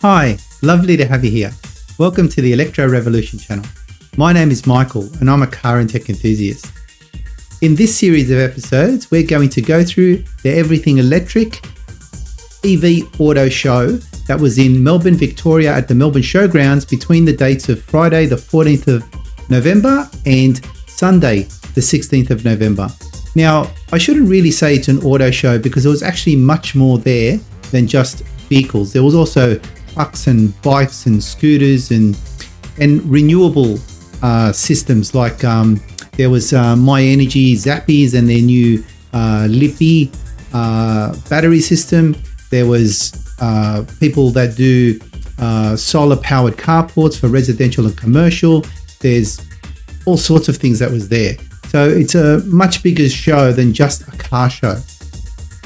Hi, lovely to have you here. Welcome to the Electro Revolution channel. My name is Michael and I'm a car and tech enthusiast. In this series of episodes, we're going to go through the Everything Electric EV Auto Show that was in Melbourne, Victoria at the Melbourne Showgrounds between the dates of Friday the 14th of November and Sunday the 16th of November. Now, I shouldn't really say it's an auto show because there was actually much more there than just vehicles. There was also trucks and bikes and scooters and renewable systems like there was MyEnergi, Zappies and their new Libbi battery system. There was people that do solar powered carports for residential and commercial. There's all sorts of things that was there. So it's a much bigger show than just a car show.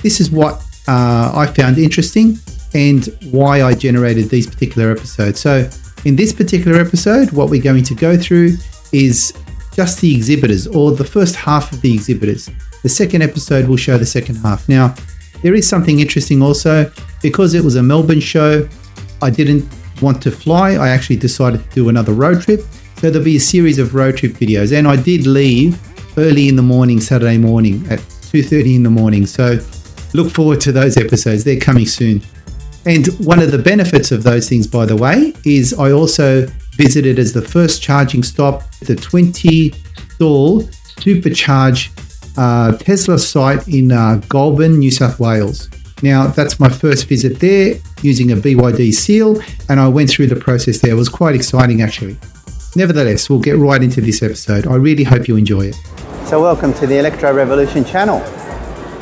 This is what I found interesting and why I generated these particular episodes. So in this particular episode, what we're going to go through is just the exhibitors, or the first half of the exhibitors. The second episode will show the second half. Now, there is something interesting also. Because it was a Melbourne show, I didn't want to fly. I actually decided to do another road trip. So there'll be a series of road trip videos. And I did leave early in the morning, Saturday morning at 2:30 in the morning. So look forward to those episodes. They're coming soon. And one of the benefits of those things, by the way, is I also visited as the first charging stop the 20-stall supercharge Tesla site in Goulburn, New South Wales. Now, that's my first visit there using a BYD seal, and I went through the process there. It was quite exciting, actually. Nevertheless, we'll get right into this episode. I really hope you enjoy it. So welcome to the Electro Revolution channel.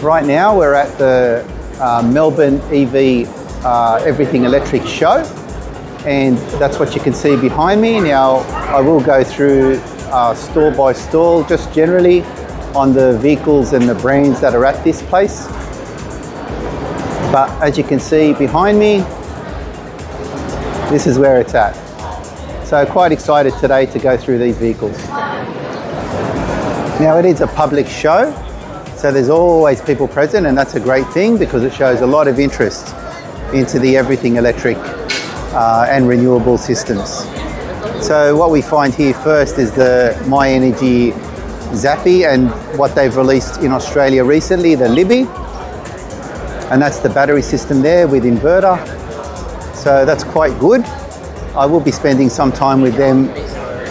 Right now, we're at the Melbourne EV Everything Electric show, and that's what you can see behind me. Now, I will go through stall by stall, just generally on the vehicles and the brands that are at this place. But as you can see behind me, this is where it's at. So quite excited today to go through these vehicles. Now, it is a public show, so there's always people present, and that's a great thing because it shows a lot of interest into the everything electric and renewable systems. So what we find here first is the MyEnergi Zappi and what they've released in Australia recently, the Libbi. And that's the battery system there with inverter. So that's quite good. I will be spending some time with them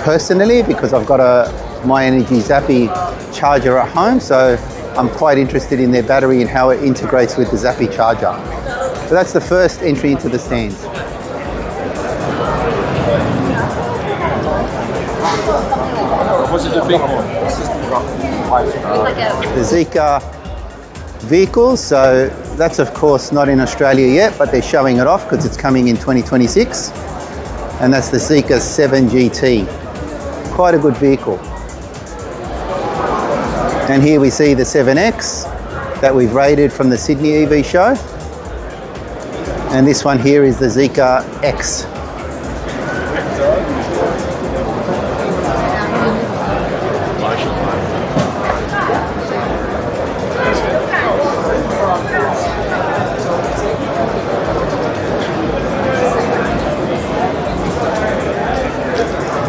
personally because I've got a MyEnergi Zappi charger at home. So I'm quite interested in their battery and how it integrates with the Zappi charger. So that's the first entry into the stand. Was it the big one? The Zeekr vehicles. So that's of course not in Australia yet, but they're showing it off because it's coming in 2026. And that's the Zeekr 7 GT. Quite a good vehicle. And here we see the 7X that we've rated from the Sydney EV show. And this one here is the Zeekr X.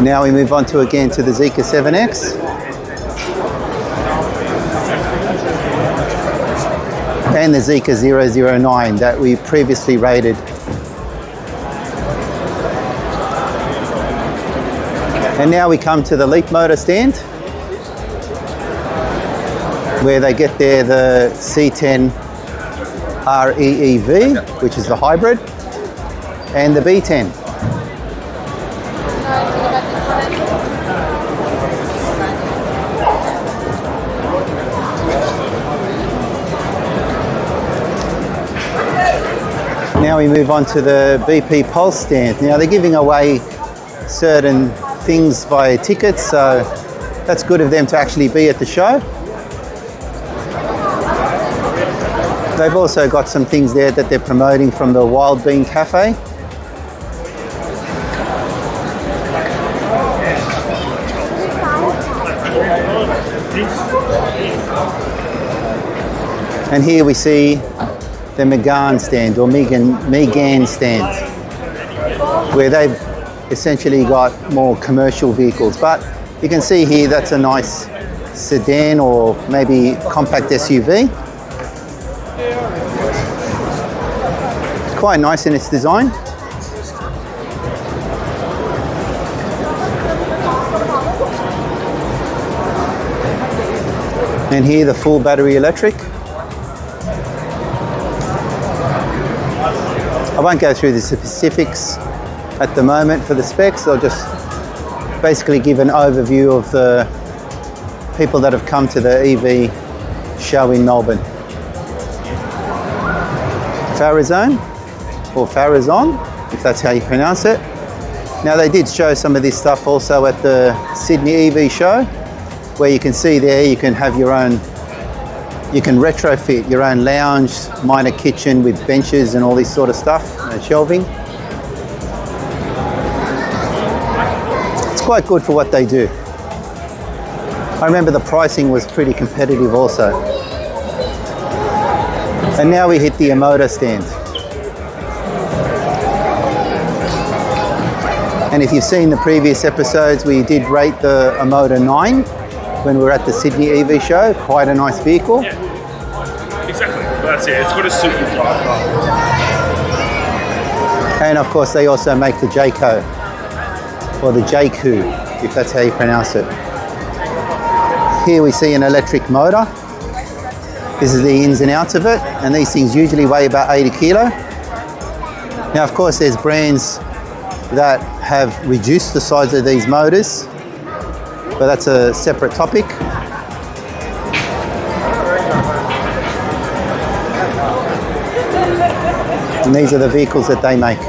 Now we move on to the Zeekr 7X. And the Zeekr 009 that we previously rated. And now we come to the Leapmotor stand, where they get there the C10 REEV, which is the hybrid, and the B10. Now we move on to the BP Pulse stand. Now they're giving away certain things via tickets, so that's good of them to actually be at the show. They've also got some things there that they're promoting from the Wild Bean Cafe. And here we see the Megane stand, or Megane stand. where they've essentially got more commercial vehicles. But you can see here that's a nice sedan or maybe compact SUV. It's quite nice in its design. And here the full battery electric. I won't go through the specifics at the moment for the specs. I'll just basically give an overview of the people that have come to the EV show in Melbourne. Farizon, or Farizon, if that's how you pronounce it. Now they did show some of this stuff also at the Sydney EV show, where you can see there you can have your own, you can retrofit your own lounge, minor kitchen with benches and all this sort of stuff, and shelving. It's quite good for what they do. I remember the pricing was pretty competitive also. And now we hit the Omoda stand. And if you've seen the previous episodes, we did rate the Omoda 9 when we were at the Sydney EV show. Quite a nice vehicle. Yeah, exactly. That's it. It's got a super drive. And of course, they also make the Jaecoo, or the Jaecoo, if that's how you pronounce it. Here we see an electric motor. This is the ins and outs of it, and these things usually weigh about 80 kilo. Now, of course, there's brands that have reduced the size of these motors, but that's a separate topic. And these are the vehicles that they make.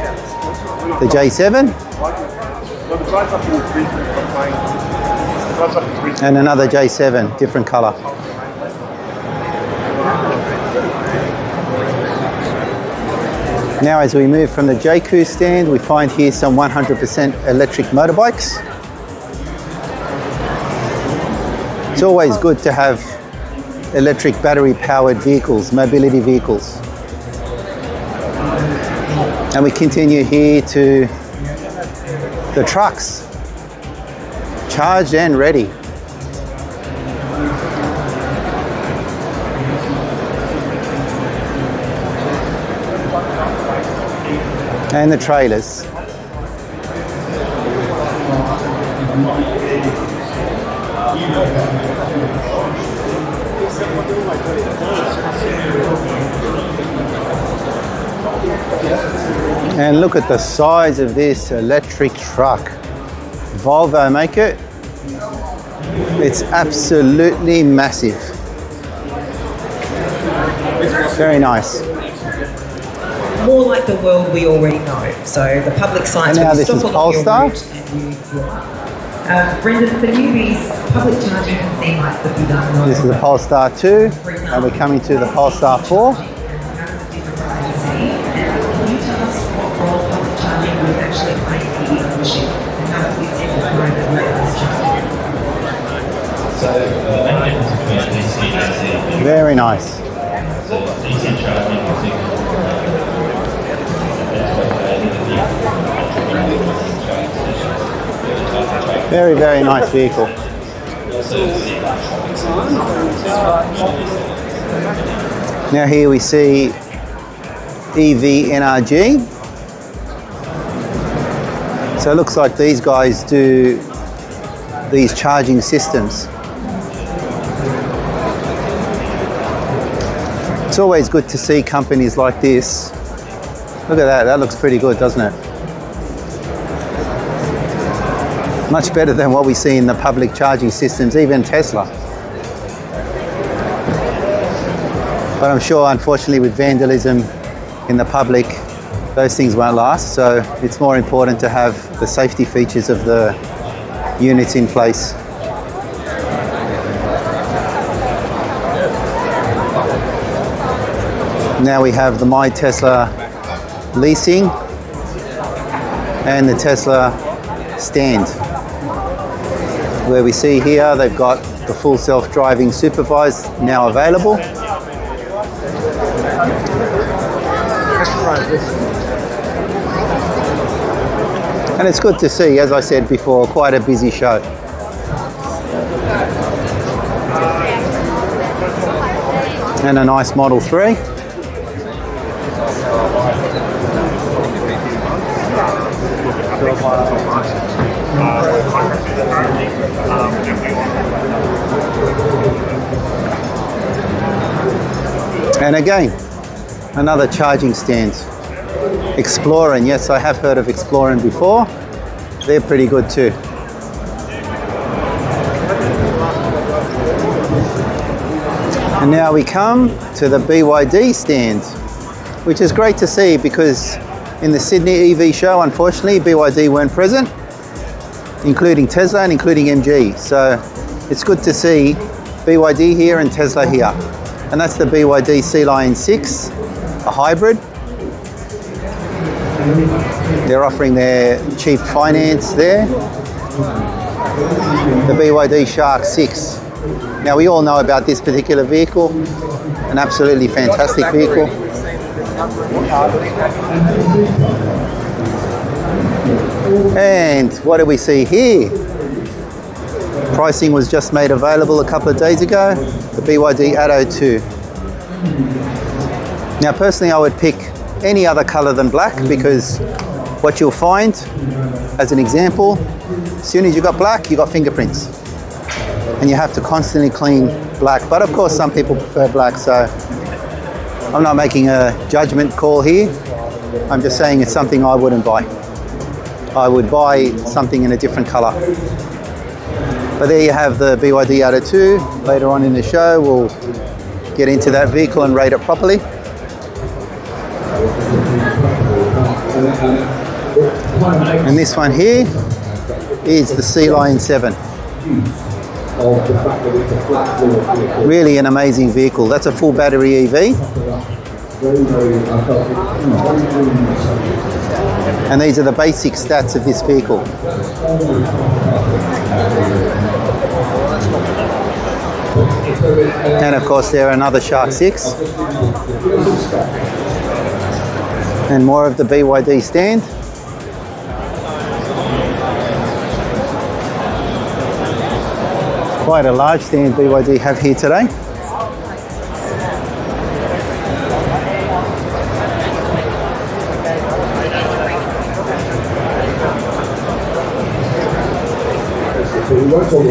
The J7 and another J7, different colour. Now as we move from the Jaecoo stand, we find here some 100% electric motorbikes. It's always good to have electric battery powered vehicles, mobility vehicles. And we continue here to the trucks, charged and ready. And the trailers. And look at the size of this electric truck. Volvo make it. It's absolutely massive. Very nice. More like the world we already know. So the public science. And now this is Polestar. Brendan, for newbies, public charging can seem like the big unknown. This is the Polestar 2, and we're coming to the Polestar 4. Can you tell us what role public charging would actually play in the ownership and how it fits in the private charging? Very nice. Very, very nice vehicle. Now here we see EVNRG. So it looks like these guys do these charging systems. It's always good to see companies like this. Look at that, that looks pretty good, doesn't it? Much better than what we see in the public charging systems, even Tesla. But I'm sure, unfortunately, with vandalism in the public, those things won't last. So it's more important to have the safety features of the units in place. Now we have the My Tesla leasing and the Tesla stand, where we see here they've got the full self-driving supervised now available. And it's good to see, as I said before, quite a busy show. And a nice Model 3. And again, another charging stand. Exploren, yes, I have heard of Exploren before. They're pretty good too. And now we come to the BYD stand, which is great to see because in the Sydney EV show, unfortunately, BYD weren't present, including Tesla and including MG. So it's good to see BYD here and Tesla here. And that's the BYD C-Line 6, a hybrid. They're offering their cheap finance there. The BYD Shark 6. Now we all know about this particular vehicle, an absolutely fantastic vehicle. And what do we see here? Pricing was just made available a couple of days ago, the BYD Atto 2. Now personally I would pick any other colour than black because what you'll find, as an example, as soon as you've got black, you've got fingerprints. And you have to constantly clean black. But of course some people prefer black, so I'm not making a judgment call here. I'm just saying it's something I wouldn't buy. I would buy something in a different colour. But there you have the BYD Atto 2. Later on in the show we'll get into that vehicle and rate it properly. And this one here is the C-Line 7. Really an amazing vehicle. That's a full battery EV. And these are the basic stats of this vehicle. And of course there another Shark 6. And more of the BYD stand. Quite a large stand BYD have here today.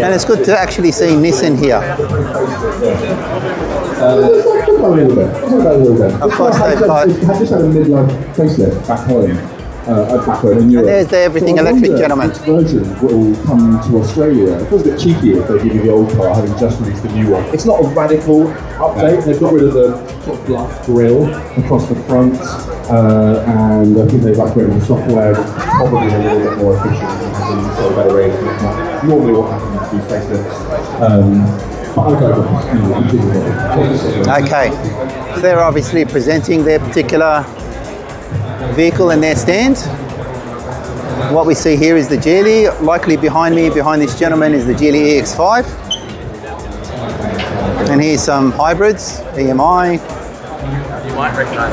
And it's good to actually see Nissan here. Of course they've got... And there's the Everything Electric gentleman. Version will come to Australia. It feels a bit cheeky if they give you the old car having just released the new one. It's not a radical update. They've got rid of the sort of black grille across the front, and I think they've upgraded the software, which is probably a little bit more efficient and so better range. Normally what happens to facelifts. Okay, so they're obviously presenting their particular vehicle in their stand. What we see here is the Geely. Likely behind me, behind this gentleman, is the Geely EX5. And here's some hybrids, EMI.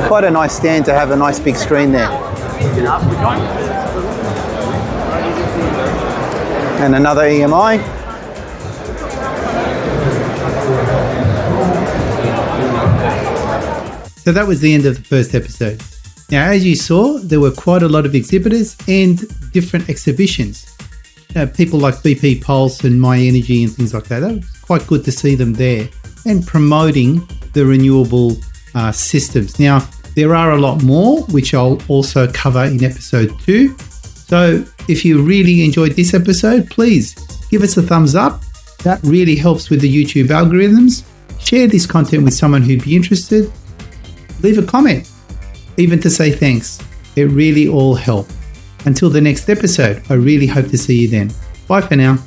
Quite a nice stand to have a nice big screen there. And another EMI. So that was the end of the first episode. Now, as you saw, there were quite a lot of exhibitors and different exhibitions. People like BP Pulse and MyEnergi and things like that. That was quite good to see them there and promoting the renewable systems. Now, there are a lot more, which I'll also cover in episode 2. So if you really enjoyed this episode, please give us a thumbs up. That really helps with the YouTube algorithms. Share this content with someone who'd be interested. Leave a comment, even to say thanks. It really all helps. Until the next episode, I really hope to see you then. Bye for now.